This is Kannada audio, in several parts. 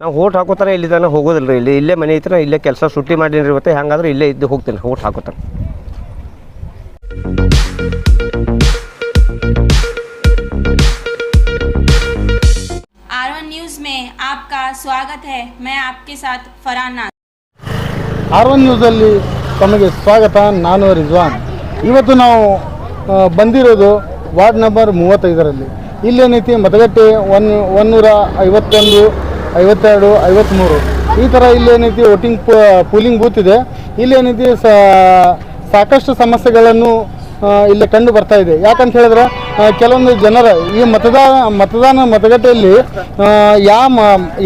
ನಾವು ಓಟ್ ಹಾಕೋತಾರೆ ಇಲ್ಲಿ ತನಕ ಹೋಗೋದಿಲ್ಲ ರೀ. ಇಲ್ಲೇ ಮನೆ ಐತ್ರ ಇಲ್ಲೇ ಕೆಲಸ ಸುಟ್ಟಿ ಮಾಡೀನಿ ರೀ. ಇವತ್ತು ಹೆಂಗಾದ್ರೆ ಇಲ್ಲೇ ಇದ್ದು ಹೋಗ್ತೀನಿ ಓಟ್ ಹಾಕೋತಾನೆ. R1 न्यूज़ में आपका स्वागत है. मैं आपके साथ फरहान. R1 ನ್ಯೂಸಲ್ಲಿ ತಮಗೆ ಸ್ವಾಗತ. ನಾನು ರಿಜ್ವಾನ್. ಇವತ್ತು ನಾವು ಬಂದಿರೋದು ವಾರ್ಡ್ ನಂಬರ್ 35ರಲ್ಲಿ. ಇಲ್ಲೇನೈತಿ ಮತಗಟ್ಟೆ 151, 52, 53 ಈ ಥರ ಇಲ್ಲೇನೈತಿ ವೋಟಿಂಗ್ ಪೂಲಿಂಗ್ ಬೂತ್ ಇದೆ. ಇಲ್ಲೇನೈತಿ ಸಾಕಷ್ಟು ಸಮಸ್ಯೆಗಳನ್ನು ಇಲ್ಲಿ ಕಂಡು ಬರ್ತಾ ಇದೆ. ಯಾಕಂತ ಹೇಳಿದ್ರೆ ಕೆಲವೊಂದು ಜನರ ಈ ಮತದಾನ ಮತಗಟ್ಟೆಯಲ್ಲಿ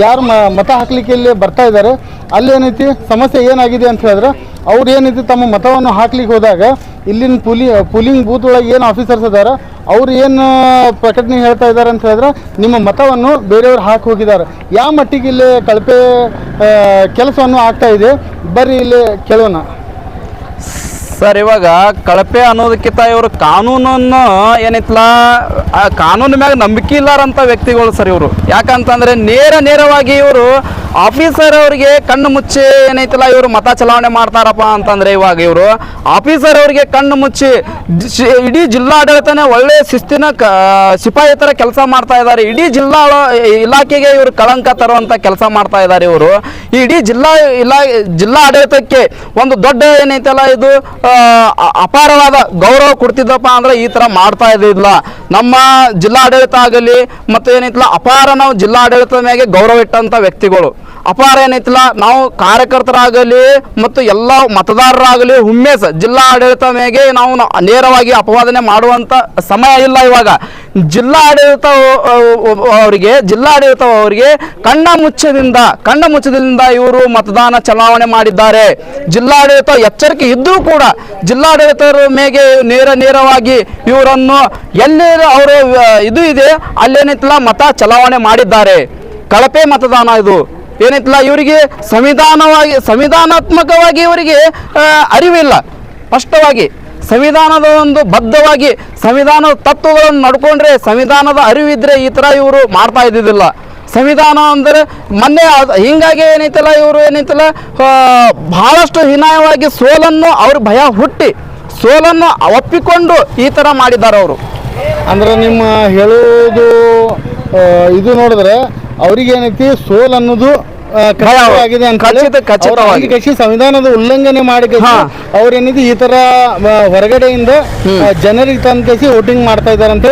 ಯಾರು ಮತ ಹಾಕಲಿಕ್ಕೆ ಇಲ್ಲಿ ಬರ್ತಾ ಇದ್ದಾರೆ ಅಲ್ಲೇನೈತಿ ಸಮಸ್ಯೆ ಏನಾಗಿದೆ ಅಂತ ಹೇಳಿದ್ರೆ ಅವ್ರು ಏನೈತಿ ತಮ್ಮ ಮತವನ್ನು ಹಾಕ್ಲಿಕ್ಕೆ ಹೋದಾಗ ಇಲ್ಲಿನ ಪೂಲಿಂಗ್ ಬೂತ್ ಒಳಗೆ ಏನು ಆಫೀಸರ್ಸ್ ಇದ್ದಾರೆ ಅವ್ರು ಏನು ಪ್ರಕಟಣೆ ಹೇಳ್ತಾ ಇದ್ದಾರೆ ಅಂತ ಹೇಳಿದ್ರೆ ನಿಮ್ಮ ಮತವನ್ನು ಬೇರೆಯವ್ರು ಹಾಕಿ ಹೋಗಿದ್ದಾರೆ. ಯಾವ ಮಟ್ಟಿಗೆ ಇಲ್ಲಿ ಕಳಪೆ ಕೆಲಸವನ್ನು ಆಗ್ತಾ ಇದೆ ಬರ್ರಿ ಇಲ್ಲಿ ಕೇಳೋಣ. ಸರ್, ಇವಾಗ ಕಳಪೆ ಅನ್ನೋದಕ್ಕಿಂತ ಇವರು ಕಾನೂನನ್ನು ಏನೈತಲ್ಲ ಕಾನೂನು ಮ್ಯಾಗ ನಂಬಿಕೆ ಇಲ್ಲಾರಂಥ ವ್ಯಕ್ತಿಗಳು ಸರ್ ಇವರು. ಯಾಕಂತಂದರೆ ನೇರವಾಗಿ ಇವರು ಆಫೀಸರ್ ಅವರಿಗೆ ಕಣ್ಣು ಮುಚ್ಚಿ ಏನೈತಲ್ಲ ಇವರು ಮತ ಚಲಾವಣೆ ಮಾಡ್ತಾರಪ್ಪ ಅಂತಂದರೆ ಇವಾಗ ಇವರು ಆಫೀಸರ್ ಅವರಿಗೆ ಕಣ್ಣು ಮುಚ್ಚಿ ಇಡೀ ಜಿಲ್ಲಾಡಳಿತನೇ ಒಳ್ಳೆ ಶಿಸ್ತಿನ ಸಿಪಾಯಿ ಥರ ಕೆಲಸ ಮಾಡ್ತಾ ಇದ್ದಾರೆ. ಇಡೀ ಇಲಾಖೆಗೆ ಇವರು ಕಳಂಕ ತರುವಂಥ ಕೆಲಸ ಮಾಡ್ತಾ ಇದ್ದಾರೆ ಇವರು. ಇಡೀ ಜಿಲ್ಲಾ ಆಡಳಿತಕ್ಕೆ ಒಂದು ದೊಡ್ಡ ಏನೈತಲ್ಲ ಇದು ಅಪಾರವಾದ ಗೌರವ ಕೊಡ್ತಿದ್ದಪ್ಪ ಅಂದ್ರೆ ಈ ಥರ ಮಾಡ್ತಾ ಇದ್ದಿಲ್ಲ. ನಮ್ಮ ಜಿಲ್ಲಾಡಳಿತ ಆಗಲಿ ಮತ್ತು ಏನೈತಲ್ಲ ಅಪಾರ ನಾವು ಜಿಲ್ಲಾಡಳಿತದ ಮೇಲೆ ಗೌರವ ಇಟ್ಟಂಥ ವ್ಯಕ್ತಿಗಳು ಅಪಾರ ಏನೈತಿಲ್ಲ. ನಾವು ಕಾರ್ಯಕರ್ತರಾಗಲಿ ಮತ್ತು ಎಲ್ಲ ಮತದಾರರಾಗಲಿ ಹುಮ್ಮೇಸ ಜಿಲ್ಲಾ ಆಡಳಿತ ಮೇಲೆ ನಾವು ನೇರವಾಗಿ ಅಪವಾದನೆ ಮಾಡುವಂಥ ಸಮಯ ಇಲ್ಲ. ಇವಾಗ ಜಿಲ್ಲಾಡಳಿತ ಅವರಿಗೆ ಕಣ್ಣ ಮುಚ್ಚದಿಂದ ಇವರು ಮತದಾನ ಚಲಾವಣೆ ಮಾಡಿದ್ದಾರೆ. ಜಿಲ್ಲಾಡಳಿತ ಎಚ್ಚರಿಕೆ ಇದ್ದರೂ ಕೂಡ ಜಿಲ್ಲಾಡಳಿತರ ಮೇಲೆ ನೇರವಾಗಿ ಇವರನ್ನು ಎಲ್ಲಿ ಅವರು ಇದು ಇದೆ ಅಲ್ಲೇನೈತಿಲ್ಲ ಮತ ಚಲಾವಣೆ ಮಾಡಿದ್ದಾರೆ. ಕಳಪೆ ಮತದಾನ ಇದು ಏನೈತಿಲ್ಲ. ಇವರಿಗೆ ಸಂವಿಧಾನಾತ್ಮಕವಾಗಿ ಇವರಿಗೆ ಅರಿವಿಲ್ಲ. ಸ್ಪಷ್ಟವಾಗಿ ಸಂವಿಧಾನದ ಒಂದು ಬದ್ಧವಾಗಿ ಸಂವಿಧಾನದ ತತ್ವಗಳನ್ನು ನಡ್ಕೊಂಡ್ರೆ ಸಂವಿಧಾನದ ಅರಿವಿದ್ರೆ ಈ ಥರ ಇವರು ಮಾಡ್ತಾ ಇದ್ದಿದ್ದಿಲ್ಲ. ಸಂವಿಧಾನ ಅಂದರೆ ಮೊನ್ನೆ ಹೀಗಾಗಿ ಏನೈತಲ್ಲ ಇವರು ಏನೈತಲ್ಲ ಬಹಳಷ್ಟು ಹೀನಾಯವಾಗಿ ಸೋಲನ್ನು ಅವ್ರ ಭಯ ಹುಟ್ಟಿ ಸೋಲನ್ನು ಒಪ್ಪಿಕೊಂಡು ಈ ಥರ ಮಾಡಿದ್ದಾರೆ ಅವರು. ಅಂದ್ರೆ ನಿಮ್ಮ ಹೇಳೋದು ಇದು ನೋಡಿದ್ರೆ ಅವ್ರಿಗೇನೈತಿ ಸೋಲ್ ಅನ್ನೋದು ಆಗಿದೆ ಅಂತ ಸಂವಿಧಾನದ ಉಲ್ಲಂಘನೆ ಮಾಡಿ ಅವ್ರೇನಿದೆ ಈ ತರ ಹೊರಗಡೆಯಿಂದ ಜನರಿಗೆ ತಂದು ವೋಟಿಂಗ್ ಮಾಡ್ತಾ ಇದ್ದಾರೆ ಅಂತ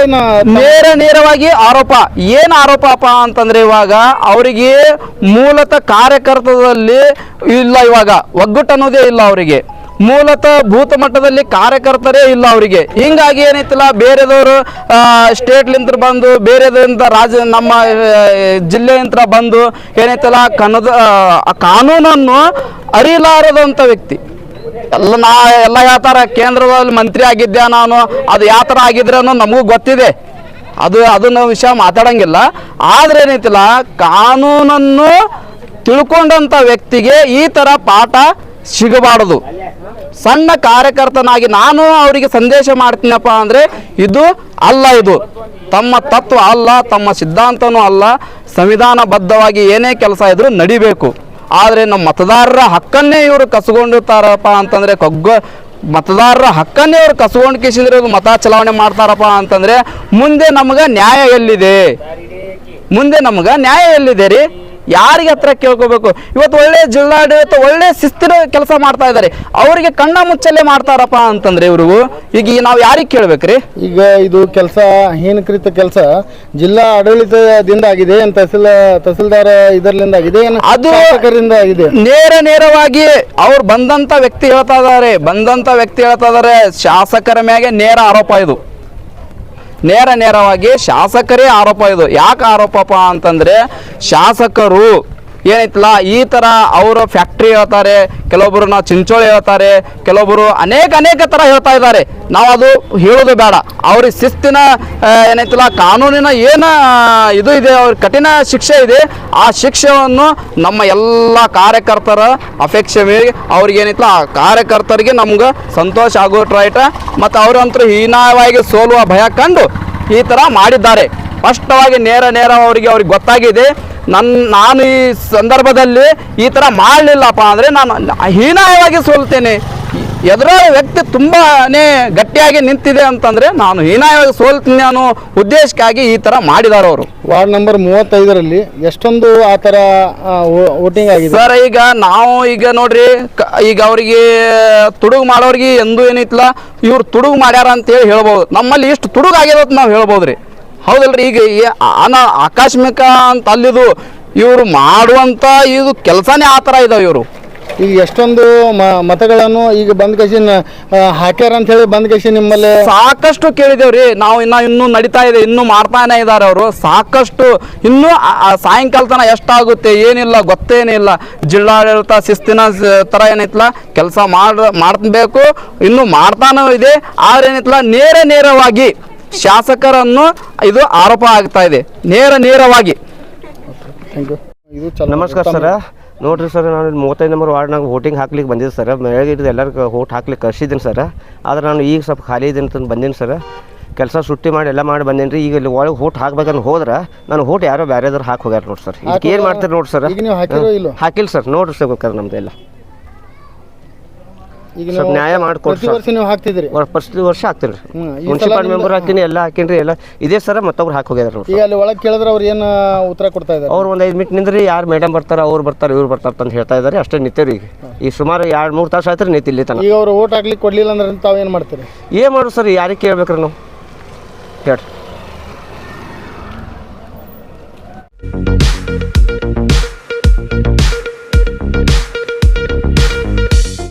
ನೇರವಾಗಿ ಆರೋಪ. ಏನ್ ಆರೋಪಪ್ಪ ಅಂತಂದ್ರೆ ಇವಾಗ ಅವರಿಗೆ ಮೂಲತಃ ಕಾರ್ಯಕರ್ತದಲ್ಲಿ ಇಲ್ಲ, ಇವಾಗ ಒಗ್ಗಟ್ಟು ಅನ್ನೋದೇ ಇಲ್ಲ ಅವರಿಗೆ. ಮೂಲತಃ ಭೂತ ಮಟ್ಟದಲ್ಲಿ ಕಾರ್ಯಕರ್ತರೇ ಇಲ್ಲ ಅವರಿಗೆ. ಹಿಂಗಾಗಿ ಏನೈತಿಲ್ಲ ಬೇರೆದವರು ಸ್ಟೇಟ್ಲಿಂದ ಬಂದು ಬೇರೆದರಿಂದ ನಮ್ಮ ಜಿಲ್ಲೆಯಿಂದ ಬಂದು ಏನೈತಲ್ಲ ಕಾನೂನನ್ನು ಅರಿಲಾರದಂಥ ವ್ಯಕ್ತಿ ಎಲ್ಲ ಹೇಳ್ತಾರೆ. ಕೇಂದ್ರದಲ್ಲಿ ಮಂತ್ರಿ ಆಗಿದ್ದೆ ನಾನು, ಅದು ಯಾವ ಥರ ಆಗಿದ್ರೆ ಅನ್ನೋ ನಮಗೂ ಗೊತ್ತಿದೆ. ಅದನ್ನ ವಿಷಯ ಮಾತಾಡಂಗಿಲ್ಲ. ಆದ್ರೆ ಏನೈತಿಲ್ಲ ಕಾನೂನನ್ನು ತಿಳ್ಕೊಂಡಂಥ ವ್ಯಕ್ತಿಗೆ ಈ ಥರ ಪಾಠ ಸಿಗಬಾರದು. ಸಣ್ಣ ಕಾರ್ಯಕರ್ತನಾಗಿ ನಾನು ಅವರಿಗೆ ಸಂದೇಶ ಮಾಡ್ತೀನಪ್ಪ ಅಂದರೆ ಇದು ತಮ್ಮ ತತ್ವ ಅಲ್ಲ, ತಮ್ಮ ಸಿದ್ಧಾಂತನೂ ಅಲ್ಲ. ಸಂವಿಧಾನಬದ್ಧವಾಗಿ ಏನೇ ಕೆಲಸ ಇದ್ರೂ ನಡಿಬೇಕು. ಆದರೆ ನಮ್ಮ ಮತದಾರರ ಹಕ್ಕನ್ನೇ ಇವರು ಕಸ್ಕೊಂಡಿರ್ತಾರಪ್ಪ ಅಂತಂದರೆ ಮತದಾರರ ಹಕ್ಕನ್ನೇ ಇವರು ಕಸ್ಕೊಂಡು ಕಿಸಿದ್ರೆ ಮತ ಚಲಾವಣೆ ಮಾಡ್ತಾರಪ್ಪ ಅಂತಂದರೆ ಮುಂದೆ ನಮ್ಗೆ ನ್ಯಾಯ ಎಲ್ಲಿದೆ ರೀ? ಯಾರಿಗೆ ಹತ್ರ ಕೇಳ್ಕೋಬೇಕು? ಇವತ್ತು ಒಳ್ಳೆ ಜಿಲ್ಲಾಡಳಿತ ಒಳ್ಳೆ ಶಿಸ್ತಿನ ಕೆಲಸ ಮಾಡ್ತಾ ಇದ್ದಾರೆ, ಅವರಿಗೆ ಕಣ್ಣ ಮುಚ್ಚಲ್ಲೇ ಮಾಡ್ತಾರಪ್ಪ ಅಂತಂದ್ರೆ ಇವ್ರಿಗೂ ಈಗ ನಾವು ಯಾರಿಗೆ ಕೇಳ್ಬೇಕ್ರಿ? ಈಗ ಇದು ಕೆಲಸ ಹೀನಕೃತ ಕೆಲಸ ಜಿಲ್ಲಾ ಆಡಳಿತದಿಂದ ಆಗಿದೆ, ತಹಸೀಲ್ದಾರ್ ಇದರಿಂದ ಆಗಿದೆ, ಅದು ಆಗಿದೆ. ನೇರವಾಗಿ ಅವ್ರು ಬಂದಂತ ವ್ಯಕ್ತಿ ಹೇಳ್ತಾ ಇದ್ದಾರೆ ಶಾಸಕರ ಮ್ಯಾಗೆ ನೇರ ಆರೋಪ ಇದು. ನೇರವಾಗಿ ಶಾಸಕರೇ ಆರೋಪ ಇದು. ಯಾಕೆ ಆರೋಪಪ್ಪ ಅಂತಂದರೆ ಶಾಸಕರು ಏನೈತಲ್ಲ ಈ ಥರ ಅವರು ಫ್ಯಾಕ್ಟ್ರಿ ಹೇಳ್ತಾರೆ, ಕೆಲವೊಬ್ಬರು ನಾವು ಚಿಂಚೋಳಿ ಹೇಳ್ತಾರೆ, ಕೆಲವೊಬ್ಬರು ಅನೇಕ ಥರ ಹೇಳ್ತಾ ಇದ್ದಾರೆ. ನಾವು ಅದು ಹೇಳೋದು ಬೇಡ. ಅವ್ರಿಗೆ ಶಿಸ್ತಿನ ಏನೈತಲ್ಲ ಕಾನೂನಿನ ಏನು ಇದು ಇದೆ, ಅವ್ರಿಗೆ ಕಠಿಣ ಶಿಕ್ಷೆ ಇದೆ. ಆ ಶಿಕ್ಷೆಯನ್ನು ನಮ್ಮ ಎಲ್ಲ ಕಾರ್ಯಕರ್ತರ ಅಪೇಕ್ಷೆ ಮೇರೆಗೆ ಅವ್ರಿಗೆ ಏನೈತಲ್ಲ ಆ ಕಾರ್ಯಕರ್ತರಿಗೆ ನಮ್ಗೆ ಸಂತೋಷ ಆಗೋಟ್ರಾಯ್ಟ ಮತ್ತು ಅವರಂತೂ ಹೀನಾಯವಾಗಿ ಸೋಲುವ ಭಯ ಕಂಡು ಈ ಥರ ಮಾಡಿದ್ದಾರೆ. ಸ್ಪಷ್ಟವಾಗಿ ನೇರ ಅವ್ರಿಗೆ ಗೊತ್ತಾಗಿದೆ. ನಾನು ಈ ಸಂದರ್ಭದಲ್ಲಿ ಈ ಥರ ಮಾಡಲಿಲ್ಲಪ್ಪ ಅಂದರೆ ನಾನು ಹೀನಾಯವಾಗಿ ಸೋಲ್ತೇನೆ. ಎದುರಾಳ ವ್ಯಕ್ತಿ ತುಂಬಾನೇ ಗಟ್ಟಿಯಾಗಿ ನಿಂತಿದೆ ಅಂತಂದರೆ ನಾನು ಹೀನಾಯವಾಗಿ ಸೋಲ್ತೀನಿ ಅನ್ನೋ ಉದ್ದೇಶಕ್ಕಾಗಿ ಈ ಥರ ಮಾಡಿದಾರೆ ಅವರು. ವಾರ್ಡ್ ನಂಬರ್ 35ರಲ್ಲಿ ಎಷ್ಟೊಂದು ಆ ಥರ ವೋಟಿಂಗ್ ಆಗಿದೆ ಸರ್? ಈಗ ನಾವು ಈಗ ನೋಡ್ರಿ ಈಗ ಅವರಿಗೆ ತುಡುಗು ಮಾಡೋರಿಗೆ ಎಂದೂ ಏನಿತ್ತಲ್ಲ, ಇವ್ರು ತುಡುಗು ಮಾಡ್ಯಾರ ಅಂತೇಳಿ ಹೇಳ್ಬೋದು. ನಮ್ಮಲ್ಲಿ ಇಷ್ಟು ತುಡುಗು ಆಗ್ಯದ ಅಂತ ನಾವು ಹೇಳ್ಬೋದು ರೀ, ಹೌದಲ್ರಿ? ಈಗ ಆಕಸ್ಮಿಕ ಅಂತ ಅಲ್ಲಿದು ಇವರು ಮಾಡುವಂಥ ಇದು ಕೆಲಸನೇ ಆ ಥರ ಇದಾವೆ ಇವರು. ಈಗ ಎಷ್ಟೊಂದು ಮತಗಳನ್ನು ಈಗ ಬಂದ್ ಕಸಿನ ಹಾಕ್ಯಾರ ಅಂತ ಹೇಳಿ ಬಂದ್ ಕಸಿ ನಿಮ್ಮಲ್ಲಿ ಸಾಕಷ್ಟು ಕೇಳಿದೇವ್ರಿ ನಾವು. ಇನ್ನೂ ನಡೀತಾ ಇದೆ, ಇನ್ನೂ ಮಾಡ್ತಾನೆ ಇದ್ದಾರೆ ಅವರು ಸಾಕಷ್ಟು. ಇನ್ನೂ ಸಾಯಂಕಾಲ ತನಕ ಎಷ್ಟಾಗುತ್ತೆ ಏನಿಲ್ಲ ಗೊತ್ತೇನಿಲ್ಲ. ಜಿಲ್ಲಾಡಳಿತ ಶಿಸ್ತಿನ ಥರ ಏನೈತಲ್ಲ ಕೆಲಸ ಮಾಡಬೇಕು, ಇನ್ನೂ ಮಾಡ್ತಾನೂ ಇದೆ. ಆದ್ರೆ ಏನೈತಲ್ಲ ನೇರವಾಗಿ ಶಾಸಕರನ್ನು ಇದು ಆರೋಪ ಆಗ್ತಾ ಇದೆ, ನೇರವಾಗಿ. Thank you. ಇದು ಚಲೋ. ನಮಸ್ಕಾರ ಸರ. ನೋಡಿರಿ ಸರ್, ನಾನು 35 ನಂಬರ್ ವಾರ್ಡ್ನಾಗ ವೋಟಿಂಗ್ ಹಾಕ್ಲಿಕ್ಕೆ ಬಂದಿದ್ದೆ ಸರ್. ಬೆಳಗ್ಗೆ ಎಲ್ಲರಿಗೂ ವೋಟ್ ಹಾಕ್ಲಿಕ್ಕೆ ಕಳಿಸಿದ್ದೀನಿ ಸರ್. ಆದ್ರೆ ನಾನು ಈಗ ಸ್ವಲ್ಪ ಖಾಲಿ ಇದ್ದೀನಿ ಅಂತ ಬಂದೀನಿ ಸರ್. ಕೆಲಸ ಸುಟ್ಟಿ ಮಾಡಿ ಎಲ್ಲ ಮಾಡಿ ಬಂದೀನಿ ರೀ. ಈಗ ಇಲ್ಲಿ ಒಳಗೆ ವೋಟ್ ಹಾಕ್ಬೇಕಂತ ಹೋದ್ರೆ ನಾನು ವೋಟ್ ಯಾರೋ ಬೇರೆದವ್ರು ಹಾಕಿ ಹೋಗ್ಯಾರ ನೋಡಿ ಸರ್. ಇದಕ್ಕೆ ಏನು ಮಾಡ್ತೀರಿ ನೋಡಿ ಸರ್? ಈಗ ನೀವು ಹಾಕಿರೋ ಇಲ್ಲ? ಹಾಕಿಲ್ಲ ಸರ್. ನೋಡ್ರಿ ಸರ್ ಬೇಕಾದ್ರೆ ನಮ್ದೆಲ್ಲ ಈಗ ಸ್ವಲ್ಪ ನ್ಯಾಯ ಮಾಡಿಕೊಡ್ರಿ ಪ್ರತಿ ವರ್ಷ ನೀವು ಹಾಕ್ತಿದ್ರಿ? ಪ್ರತಿ ವರ್ಷ ಹಾಕ್ತೀನಿ ರೀ. ಮುನ್ಸಿಪಾಲ್ ಮೆಂಬರ್ ಹಾಕಿನಿ, ಎಲ್ಲ ಹಾಕಿನಿ ಎಲ್ಲ ಇದೇ ಸರ್. ಮತ್ತೊಬ್ರು ಹಾಕಿ ಹೋಗ್ಯಾರ ನೋಡಿ. ಈಗ ಅಲ್ಲಿ ಒಳಗೆ ಕೇಳಿದ್ರೆ ಅವ್ರು ಏನು ಉತ್ತರ ಕೊಡ್ತಾ ಇದ್ದಾರೆ? ಅವ್ರು ಒಂದು 5 ಮಿನಿಟ್ ನಿಂದ್ರಿ, ಯಾರು ಮೇಡಮ್ ಬರ್ತಾರೆ, ಅವ್ರು ಬರ್ತಾರೆ, ಇವ್ರು ಬರ್ತಾರೆ ಅಂತ ಹೇಳ್ತಾ ಇದ್ದಾರೆ. ಅಷ್ಟೇ ನಿಂತೇವ್ರಿ. ಈಗ ಸುಮಾರು 2-3 ತಾಸು ಆಯ್ತು ರೀ ನಿಂತು ಇಲ್ಲಿ ತನಕ. ಈಗ ಅವ್ರು ವೋಟ್ ಹಾಕ್ಲಿಕ್ಕೆ ಕೊಡ್ಲಿಲ್ಲ ಅಂದ್ರೆ ತಾವು ಏನು ಮಾಡ್ತೀರಿ? ಏನು ಮಾಡೋದು ಸರ್? ಯಾರಿಗೆ ಕೇಳ್ಬೇಕ್ರಿ ನಾವು? ಹೇಳ್ರಿ.